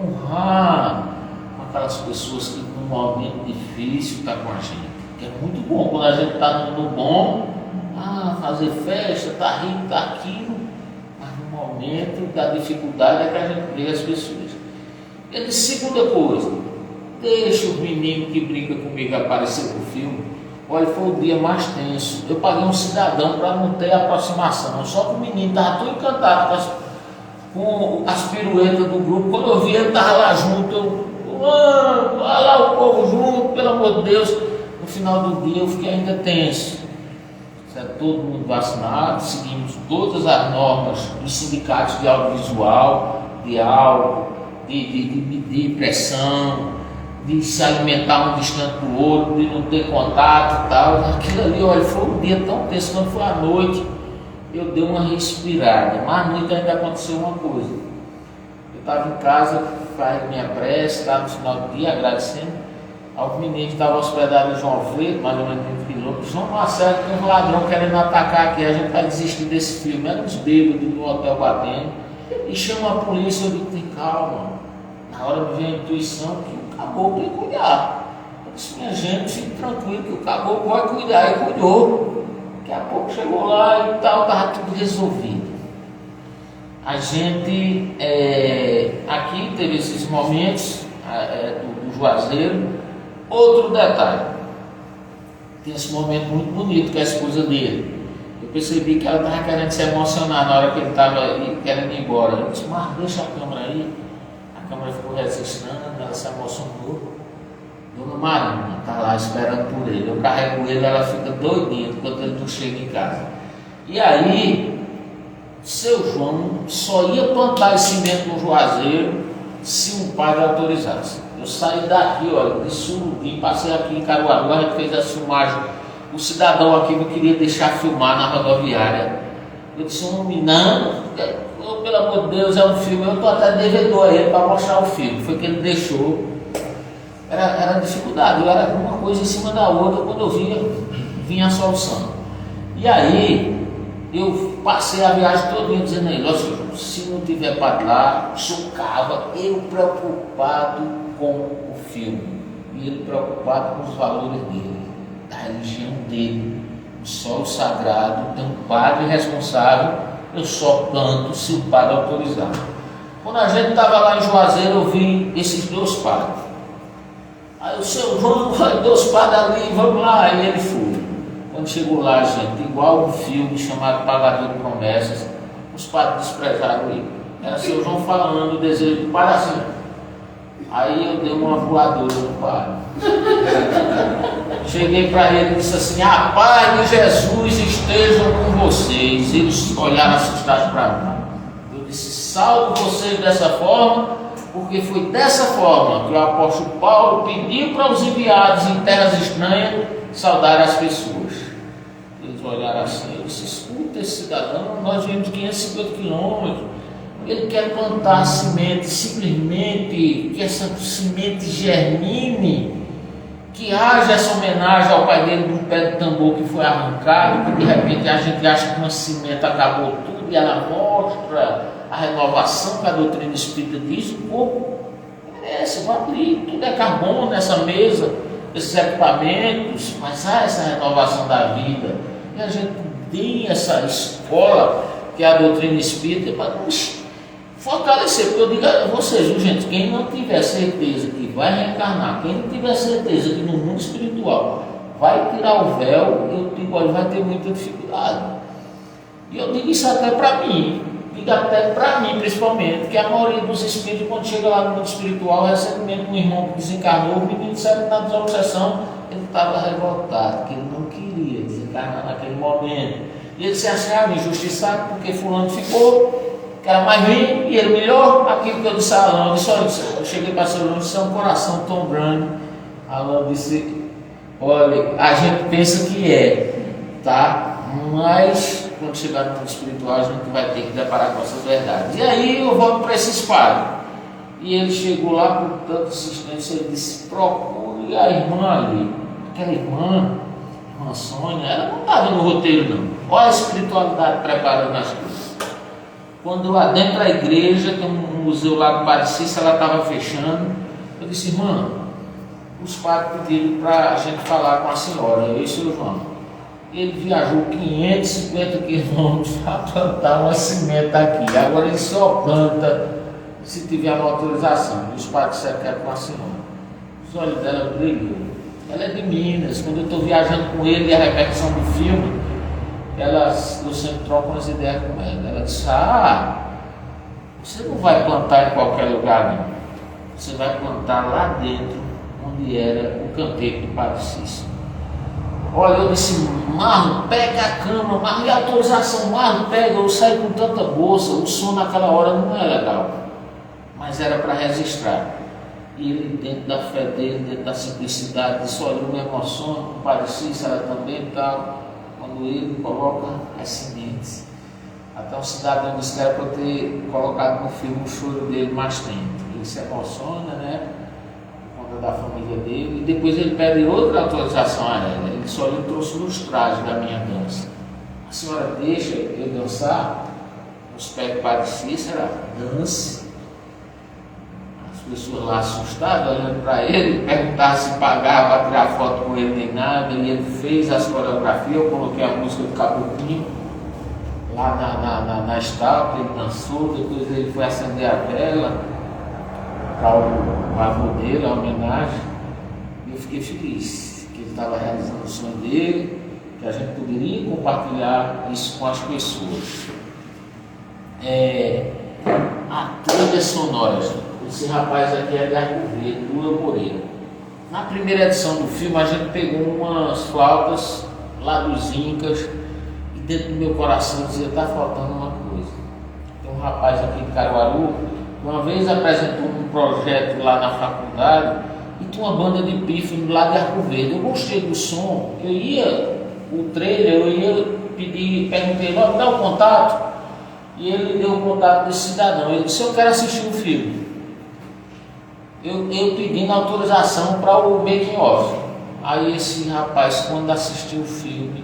honrar aquelas pessoas que num momento difícil estão com a gente. Que é muito bom quando a gente está no bom, fazer festa, está rindo, está aquilo, mas no momento da dificuldade é que a gente vê as pessoas. Ele disse: segunda coisa, deixa os meninos que brigam comigo aparecer no filme. Olha, foi o dia mais tenso. Eu paguei um cidadão para não ter aproximação. Só que o menino estava todo encantado com as piruetas do grupo. Quando eu vi ele estava lá junto, olha lá o povo junto, pelo amor de Deus. No final do dia eu fiquei ainda tenso. Todo mundo vacinado, seguimos todas as normas dos sindicatos de audiovisual, de álcool, de pressão, de se alimentar um distante do outro, de não ter contato e tal. Aquilo ali, olha, foi um dia tão tenso. Quando foi à noite, eu dei uma respirada, mas à noite ainda aconteceu uma coisa. Eu estava em casa, fazendo minha prece, estava no final do dia agradecendo ao menino que estava hospedado em João Alfredo, mais ou menos 20 quilômetros. João Marcelo, tem um ladrão querendo atacar aqui, a gente vai desistir desse filme. Eram uns bêbados no hotel batendo, e chama a polícia. Eu digo: tem calma. Na hora me veio a intuição que o caboclo ia cuidar. Eu disse: minha gente, fique tranquilo que o caboclo vai cuidar. E cuidou. Daqui a pouco chegou lá e tal, estava tudo resolvido. A gente aqui teve esses momentos do Juazeiro. Outro detalhe, tem esse momento muito bonito com a esposa dele. Eu percebi que ela estava querendo se emocionar na hora que ele estava querendo ir embora. Eu disse: mas deixa a câmera aí. A câmera ficou resistindo, ela se emocionou. Dona Marina está lá esperando por ele. Eu carrego ele, ela fica doidinha enquanto ele não chega em casa. E aí, seu João só ia plantar esse cimento no Juazeiro se o padre autorizasse. Eu saí daqui, olha, de Surubim, passei aqui em Caruaru, a gente fez a filmagem. O cidadão aqui não queria deixar filmar na rodoviária. Eu disse: homem, não, pelo amor de Deus, é um filme. Eu estou até devedor a ele para mostrar o filme. Foi que ele deixou. era dificuldade, era uma coisa em cima da outra, quando eu vinha a solução. E aí, eu passei a viagem toda dizendo a ele, olha, se não tiver padre lá, chocava, eu preocupado com o filme, e ele preocupado com os valores dele, da religião dele, o solo sagrado, tem um padre responsável, eu só canto se o padre autorizar. Quando a gente estava lá em Juazeiro, eu vi esses dois padres. Aí o seu João, dois padres ali, vamos lá, e ele foi. Quando chegou lá, gente, igual um filme chamado Pagador de Promessas, os padres desprezaram ele. Era seu João falando o desejo do padre assim. Aí eu dei uma voadora no padre. Cheguei para ele e disse assim, a paz de Jesus estejam com vocês. Eles olharam assustados para mim. Eu disse, salvo vocês dessa forma, porque foi dessa forma que o apóstolo Paulo pediu para os enviados em terras estranhas saudar as pessoas. Eles olharam assim, eu disse, escuta esse cidadão, nós viemos 550 quilômetros, ele quer plantar semente, simplesmente que essa semente germine, que haja essa homenagem ao pai dele de um pé de tambor que foi arrancado, que de repente a gente acha que uma semente acabou tudo e ela mostra a renovação que a doutrina espírita diz, o corpo merece, vai ali, tudo é carbono nessa mesa, esses equipamentos, mas há essa renovação da vida, e a gente tem essa escola que é a doutrina espírita para nos fortalecer, porque eu digo a vocês, gente, quem não tiver certeza que vai reencarnar, quem não tiver certeza que no mundo espiritual vai tirar o véu, eu digo, olha, vai ter muita dificuldade. E eu digo isso até para mim, digo até para mim principalmente, que a maioria dos espíritos, quando chega lá no mundo espiritual, recentemente um irmão que desencarnou, o menino disseram que na desobsessão ele estava revoltado, que ele não queria desencarnar naquele momento. E ele se achava injustiçado porque fulano ficou, que era mais lindo e ele melhor. Aquilo que eu disse a Alain, eu cheguei para a senhora, disse, é um coração tão grande. A Alain disse, olha, a gente pensa que é, tá? Mas quando chegar no mundo espiritual a gente vai ter que deparar com essas verdades. E aí eu volto para esse padre. E ele chegou lá com tanta insistência, ele disse, procure a irmã ali. Aquela irmã Sônia, ela não estava no roteiro não. Olha a espiritualidade preparando as coisas. Quando eu adentro a igreja, tem um museu lá do Padre Cícero, ela estava fechando, eu disse, irmã, os padres pediram para a gente falar com a senhora, eu e o seu João. Ele viajou 550 quilômetros para plantar uma cimenta aqui, agora ele só planta se tiver uma autorização. E os padres disseram que era com a senhora. Os olhos dela brilham. Ela é de Minas, quando eu estou viajando com ele e a repetição do filme, eu sempre troco umas ideias com ela. Ela disse, você não vai plantar em qualquer lugar não, você vai plantar lá dentro, onde era o canteiro do Padre Cícero. Olha, eu disse, Marlon, pega a cama, Marlon, e a autorização, Marlon, pega, eu saí com tanta bolsa, o som naquela hora não é legal, mas era para registrar. E ele, dentro da fé dele, dentro da simplicidade, disse, olha, eu me emociono com o Padre Cícero também e tal, quando ele coloca as sementes. Até um cidadão disse que era para eu ter colocado no filme o choro dele mais tempo. Ele se emociona, né? Por conta da família dele. E depois ele pede outra autorização a ela. Ele só lhe trouxe nos trajes da minha dança. A senhora deixa eu dançar nos pés do Padre Cícero, dance. As pessoas lá assustadas, olhando para ele, perguntavam se pagava para tirar foto com ele nem nada. E ele fez as coreografias, eu coloquei a música do Caboclinho lá na estátua, ele dançou, depois ele foi acender a vela para o avô dele, a homenagem. E eu fiquei feliz que ele estava realizando o sonho dele, que a gente poderia compartilhar isso com as pessoas. A trilha sonora, esse rapaz aqui é de Arco Verde, Lula Moreira. Na primeira edição do filme a gente pegou umas flautas lá dos Incas, dentro do meu coração dizia, está faltando uma coisa. Tem um rapaz aqui de Caruaru, uma vez apresentou um projeto lá na faculdade e tinha uma banda de pífano lá de Arco Verde. Eu gostei do som, o trailer, eu ia pedir, perguntei logo, dá o contato, e ele deu o contato desse cidadão. Ele disse, eu quero assistir o filme. eu pedindo autorização para o making off. Aí esse rapaz, quando assistiu o filme,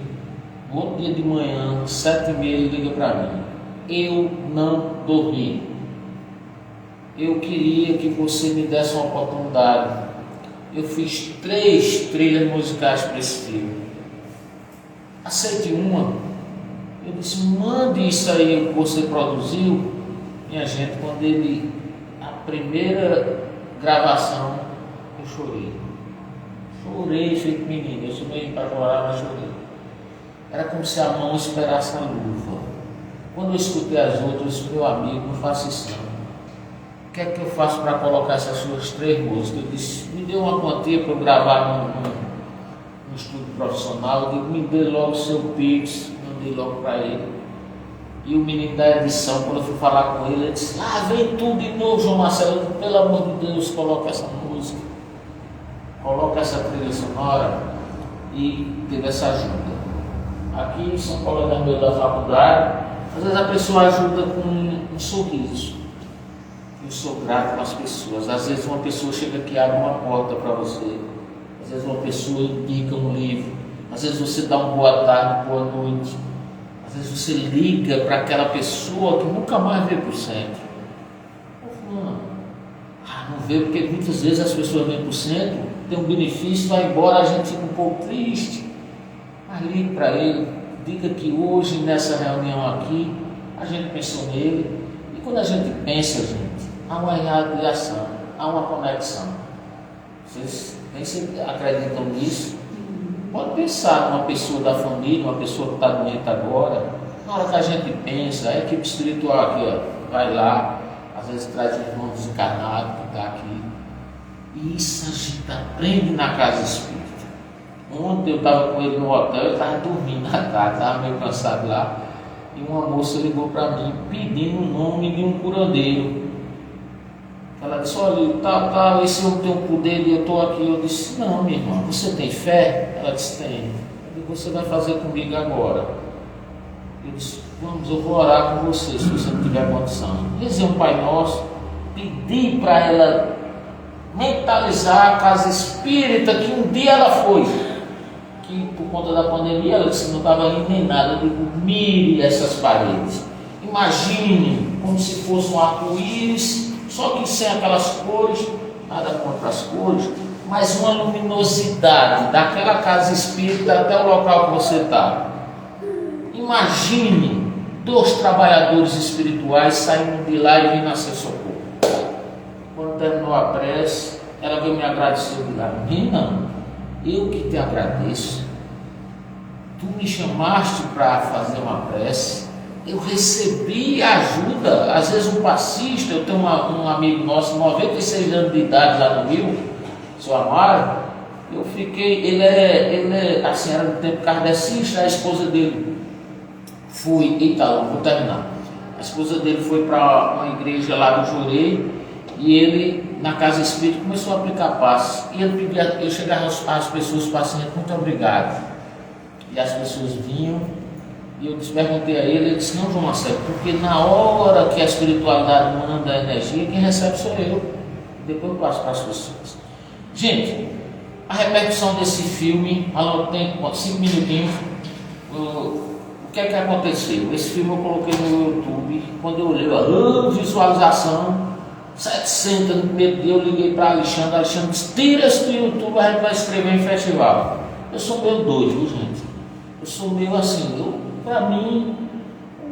no outro dia de manhã, 7h30, ele liga para mim. Eu não dormi. Eu queria que você me desse uma oportunidade. Eu fiz 3 trilhas musicais para esse filme. Aceite uma. Eu disse, mande isso aí que você produziu. Minha gente, quando a primeira gravação, eu chorei. Chorei feito menino. Eu sou meio para chorar, mas chorei. Era como se a mão esperasse a luva. Quando eu escutei as outras, eu disse, meu amigo, não faça isso não. O que é que eu faço para colocar essas suas 3 músicas? Eu disse, me dê uma quantia para eu gravar no estúdio profissional. Eu digo, me dê logo o seu Pix, mandei logo para ele. E o menino da edição, quando eu fui falar com ele, ele disse, vem tudo de novo, João Marcelo. Eu disse, pelo amor de Deus, coloca essa música, coloca essa trilha sonora. E teve essa ajuda. Aqui são colegas meus da faculdade, às vezes a pessoa ajuda com um sorriso. Eu sou grato com as pessoas. Às vezes uma pessoa chega aqui e abre uma porta para você. Às vezes uma pessoa indica um livro. Às vezes você dá uma boa tarde, boa noite. Às vezes você liga para aquela pessoa que nunca mais veio para o centro. Não veio porque muitas vezes as pessoas vêm para o centro, tem um benefício, vai embora, a gente fica um pouco triste. Mas ligue para ele, diga que hoje nessa reunião aqui, a gente pensou nele. E quando a gente pensa, gente, há uma irradiação, há uma conexão. Vocês acreditam nisso? Pode pensar numa pessoa da família, uma pessoa que está doente agora. Na hora que a gente pensa, a equipe espiritual aqui, ó, vai lá, às vezes traz um irmão desencarnado que está aqui. E isso a gente aprende na casa espírita. Ontem eu estava com ele no hotel, ele estava dormindo à tarde, estava meio cansado lá. E uma moça ligou para mim pedindo o nome de um curandeiro. Ela disse, olha, esse homem tem um poder e eu estou aqui. Eu disse, não, minha irmã, você tem fé? Ela disse, tem. Eu disse, você vai fazer comigo agora. Eu disse, vamos, eu vou orar com você, se você não tiver condição. Rezei um Pai Nosso, pedi para ela mentalizar a casa espírita que um dia ela foi. Que por conta da pandemia, ela disse que não estava indo nem nada. Eu digo, mire essas paredes. Imagine como se fosse um arco-íris, só que sem aquelas cores, nada contra as cores, mas uma luminosidade daquela casa espírita até o local que você está. Imagine 2 trabalhadores espirituais saindo de lá e vindo a ser socorro. Quando terminou a prece, ela veio me agradecer de lá. Menina, eu que te agradeço. Tu me chamaste para fazer uma prece. Eu recebi ajuda. Às vezes um passista, eu tenho um amigo nosso, 96 anos de idade lá no Rio, seu Amaro. Eu fiquei, ele é assim, era do tempo kardecista, a esposa dele foi, vou terminar. A esposa dele foi para uma igreja lá do Jurei e ele, na casa espírita, começou a aplicar passes. E ele pedia, eu chegava às pessoas, pacientes, muito obrigado. E as pessoas vinham. E eu perguntei a ele, ele disse, não, João Marcelo, porque na hora que a espiritualidade manda a energia, quem recebe sou eu. Depois eu passo para as pessoas. Gente, a repercussão desse filme, tem 5 minutinhos. O que é que aconteceu? Esse filme eu coloquei no YouTube. Quando eu olhei, visualização, 700 no primeiro dia. Eu liguei para Alexandre disse, tira isso do YouTube, a gente vai escrever em festival. Eu sou meio doido, gente. Eu sou meio assim, para mim,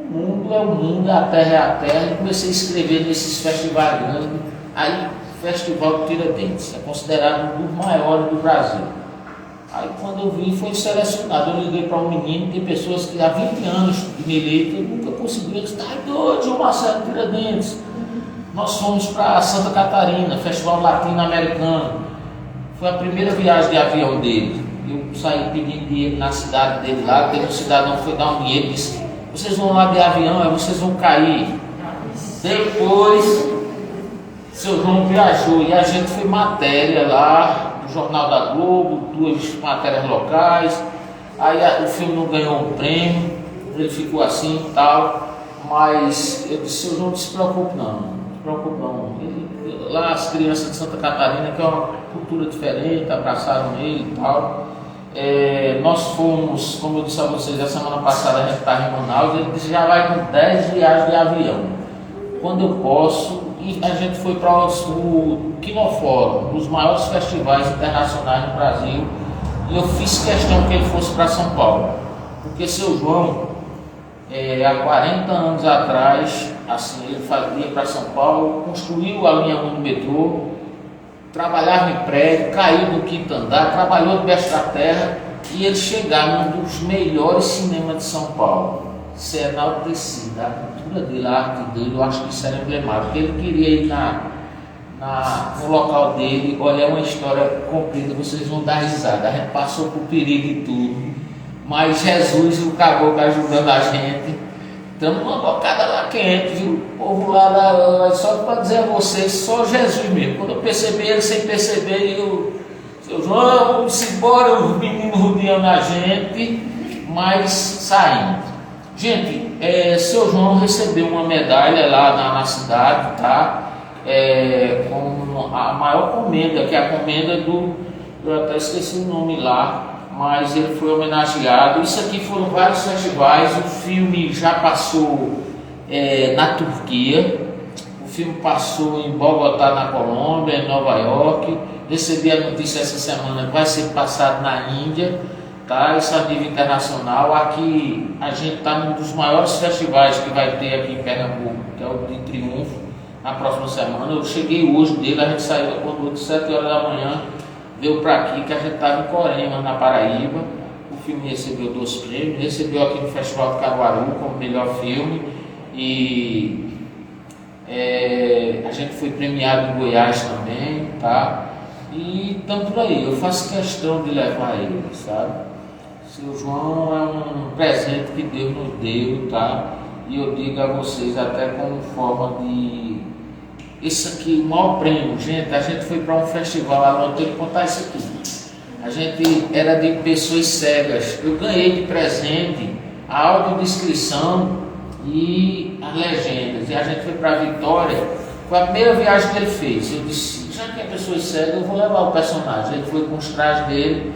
o mundo é o mundo, a terra é a terra. Eu comecei a escrever nesses festivais grandes. Aí, o Festival do Tiradentes é considerado um dos maiores do Brasil. Aí, quando eu vi, foi selecionado. Eu liguei para um menino, tem pessoas que há 20 anos militam, eu nunca consegui. Eu disse, tá doido, João Marcelo Tiradentes. Nós fomos para Santa Catarina, Festival Latino-Americano. Foi a primeira viagem de avião dele. Eu saí pedindo dinheiro na cidade dele lá, teve um cidadão que foi dar um dinheiro e disse, vocês vão lá de avião, aí vocês vão cair. Depois, seu João viajou e a gente foi matéria lá, do Jornal da Globo, 2 matérias locais, aí o filme não ganhou um prêmio, ele ficou assim e tal, mas eu disse, seu João, não se preocupe não, lá as crianças de Santa Catarina, que é uma cultura diferente, abraçaram ele e tal. Nós fomos, como eu disse a vocês, a semana passada a gente estava em Manaus, ele disse que já vai com 10 viagens de avião. Quando eu posso, e a gente foi para o Quinofórum, um dos maiores festivais internacionais no Brasil, e eu fiz questão que ele fosse para São Paulo, porque seu João, há 40 anos atrás, assim, ele ia para São Paulo, construiu a linha 1 do metrô, trabalhava em prédio, caiu no quinto andar, trabalhou debaixo da terra, e ele chegar num dos melhores cinemas de São Paulo. Isso é enaltecido, a cultura dele, a arte dele, eu acho que isso era emblemático, porque ele queria ir no local dele. Olha, é uma história comprida, vocês vão dar risada, a gente passou por perigo e tudo, mas Jesus e o caboclo ajudando a gente. Estamos numa bocada lá quente, viu? O povo lá, só para dizer a vocês, só Jesus mesmo. Quando eu percebi ele sem perceber, seu João, vamos embora, os meninos rodeando a gente, mas saindo. Gente, seu João recebeu uma medalha lá na cidade, tá? Com a maior comenda, que é a comenda eu até esqueci o nome lá, mas ele foi homenageado. Isso aqui foram vários festivais. O filme já passou na Turquia, o filme passou em Bogotá, na Colômbia, em Nova York. Recebi a notícia essa semana que vai ser passado na Índia, tá? Isso a nível internacional. Aqui a gente está num dos maiores festivais que vai ter aqui em Pernambuco, que é o de Triunfo, na próxima semana. Eu cheguei hoje dele, a gente saiu quando 7 horas da manhã, veio para aqui, que a gente estava em Corema, na Paraíba. O filme recebeu 2 prêmios, recebeu aqui no Festival de Caruaru como melhor filme, e a gente foi premiado em Goiás também, tá? E estamos por aí. Eu faço questão de levar ele, sabe? Seu João é um presente que Deus nos deu, tá? E eu digo a vocês, até como forma de... Isso aqui, o maior prêmio, gente, a gente foi para um festival lá, eu tenho que contar isso aqui. A gente era de pessoas cegas. Eu ganhei de presente a audiodescrição e as legendas. E a gente foi para a Vitória. Foi a primeira viagem que ele fez. Eu disse, já que é pessoas cegas, eu vou levar o personagem. Ele foi com os trajes dele.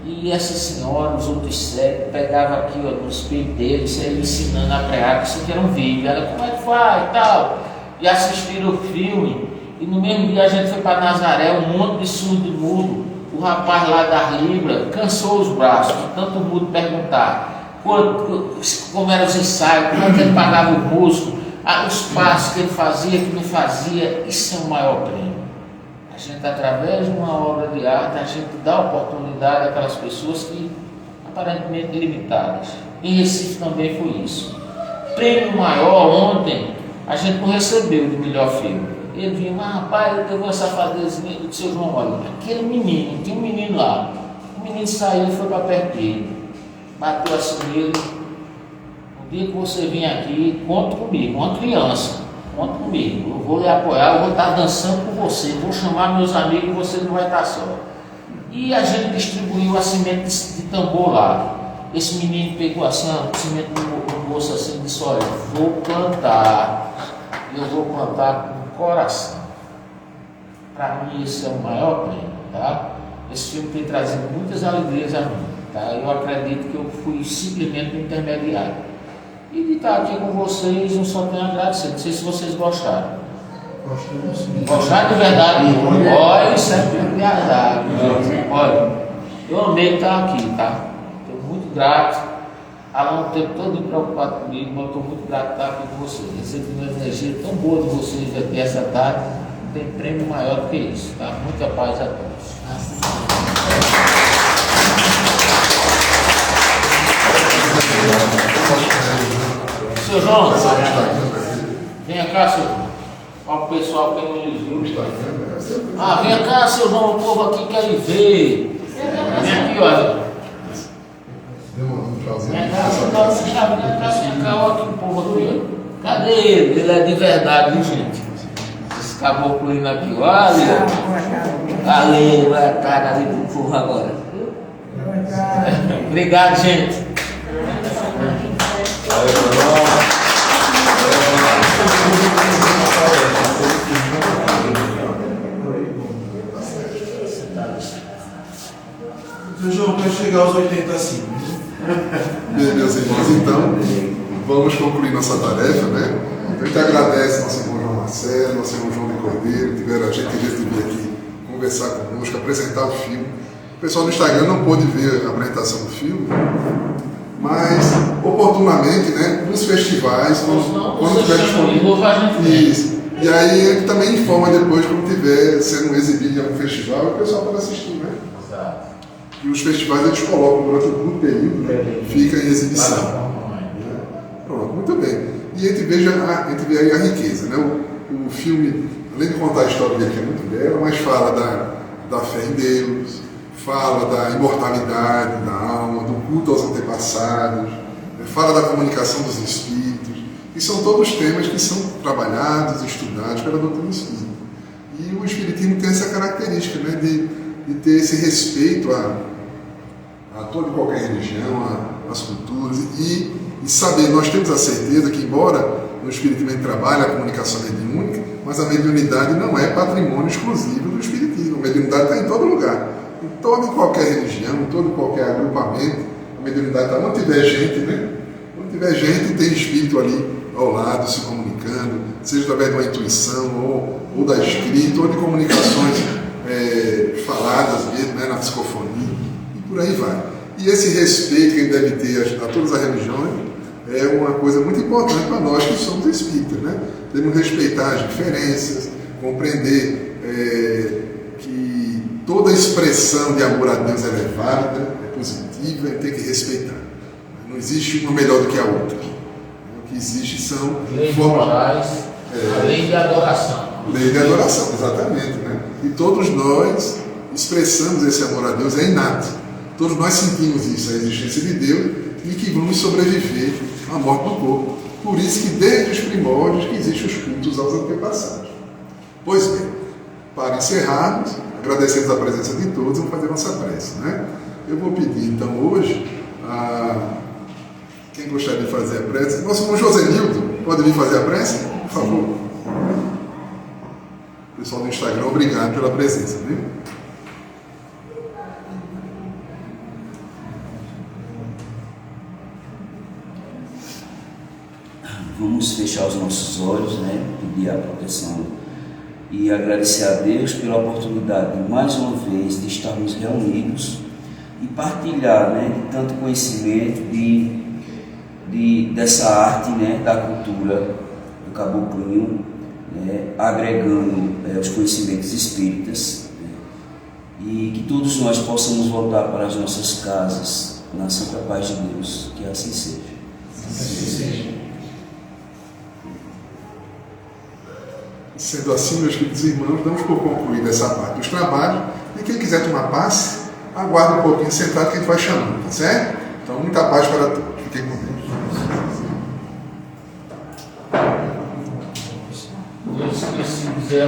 E essa senhora, os outros cegos, pegava aqui no espelho dele, ele ensinando a pregar, que isso aqui era um vídeo. Ela, como é que faz e tal? E assistiram o filme, e no mesmo dia a gente foi para Nazaré, um monte de surdo e mudo. O rapaz lá da Libra cansou os braços, de tanto mudo perguntar como eram os ensaios, quanto ele pagava o músico, os passos que ele fazia, que não fazia. Isso é o maior prêmio. A gente, através de uma obra de arte, a gente dá oportunidade àquelas pessoas que aparentemente limitadas. Em Recife também foi isso. Prêmio maior ontem a gente não recebeu de melhor filme. Ele vinha, mas rapaz, eu vou safadezinha do seu João, olha, aquele menino, tinha um menino lá. O menino saiu e foi para perto dele, bateu assim nele. No dia que você vir aqui, conta comigo, uma criança, conta comigo, eu vou lhe apoiar, eu vou estar dançando com você, vou chamar meus amigos e você não vai estar só. E a gente distribuiu a semente de tambor lá. Esse menino pegou assim, a semente no bolso assim e disse, olha, vou plantar, eu vou plantar com o coração. Para mim esse é o maior prêmio, tá? Esse filme tem trazido muitas alegrias a mim, tá? Eu acredito que eu fui simplesmente um intermediário. E de estar aqui com vocês, eu só tenho a agradecer. Não sei se vocês gostaram. Gostaram de verdade? Olha, isso é verdade. Olha, eu amei estar aqui, tá? Muito grato. Alan o tempo todo preocupado comigo, mas eu estou muito grato de estar aqui com vocês. Recebi uma energia tão boa de vocês aqui essa tarde, não tem prêmio maior do que isso, tá? Muita paz a todos. Seu João, venha cá, seu João. Olha o pessoal que não lhe viu. Ah, venha cá, seu João, o povo aqui quer lhe ver. Vem aqui, olha. Vem cá, olha aqui o povo aqui. Cadê ele? Ele é de verdade, viu, gente? Esse caboclo indo aqui, olha. Valeu, vai a cara ali pro povo agora. Obrigado, gente. O João vai chegar aos 80 assim. Bem, meus irmãos, então, vamos concluir nossa tarefa, né? Então, a gente agradece nosso irmão João Marcelo, nosso irmão João de Cordeiro, que tiveram a gentileza de vir aqui conversar conosco, apresentar o filme. O pessoal no Instagram não pôde ver a apresentação do filme, mas, oportunamente, né, nos festivais, quando tiver disponível. Isso. E aí a gente também informa depois, quando tiver sendo exibido em algum festival, o pessoal pode assistir, né? Exato. E os festivais eles colocam durante um curto período, né? Fica em exibição. Pronto, muito bem. E a gente vê aí a riqueza, né? O filme, além de contar a história dele, que é muito bela, mas fala da fé em Deus, fala da imortalidade da alma, do culto aos antepassados, né? Fala da comunicação dos espíritos, e são todos temas que são trabalhados, estudados pela doutrina espírita. E o espiritismo tem essa característica, né? De ter esse respeito a toda e qualquer religião, às culturas, e saber, nós temos a certeza que, embora no espiritismo a gente trabalhe a comunicação mediúnica, mas a mediunidade não é patrimônio exclusivo do espiritismo. A mediunidade está em todo lugar, em toda e qualquer religião, em todo e qualquer agrupamento. A mediunidade está onde tiver gente, né? Onde tiver gente, tem espírito ali ao lado, se comunicando, seja através de uma intuição, ou da escrita, ou de comunicações faladas mesmo, né, na psicofonia, e por aí vai. E esse respeito que a gente deve ter a todas as religiões é uma coisa muito importante para nós que somos espíritas, né? Devemos respeitar as diferenças, compreender que toda expressão de amor a Deus é válida, é positiva, e tem que respeitar. Não existe uma melhor do que a outra. O que existe são leis morais, a lei de adoração. Lei de adoração, exatamente, né? E todos nós expressamos esse amor a Deus, é inato. Todos nós sentimos isso, a existência de Deus, e que vamos sobreviver à morte do corpo. Por isso que desde os primórdios que existem os cultos aos antepassados. Pois bem, para encerrarmos, agradecemos a presença de todos, vamos fazer nossa prece, né? Eu vou pedir então hoje quem gostaria de fazer a prece, nosso irmão Josenildo, pode vir fazer a prece? Por favor. Pessoal do Instagram, obrigado pela presença, viu? Vamos fechar os nossos olhos, né? Pedir a proteção e agradecer a Deus pela oportunidade de mais uma vez de estarmos reunidos e partilhar, né, de tanto conhecimento dessa arte, né, da cultura do caboclinho, né, agregando os conhecimentos espíritas, né, e que todos nós possamos voltar para as nossas casas na santa paz de Deus, que assim seja. Assim seja. Sendo assim, meus queridos irmãos, damos por concluída essa parte dos trabalhos, e quem quiser tomar passe, aguarde um pouquinho sentado que a gente vai chamando, tá certo? Então, muita paz para todos. Fiquem com Deus. Deus, se quiser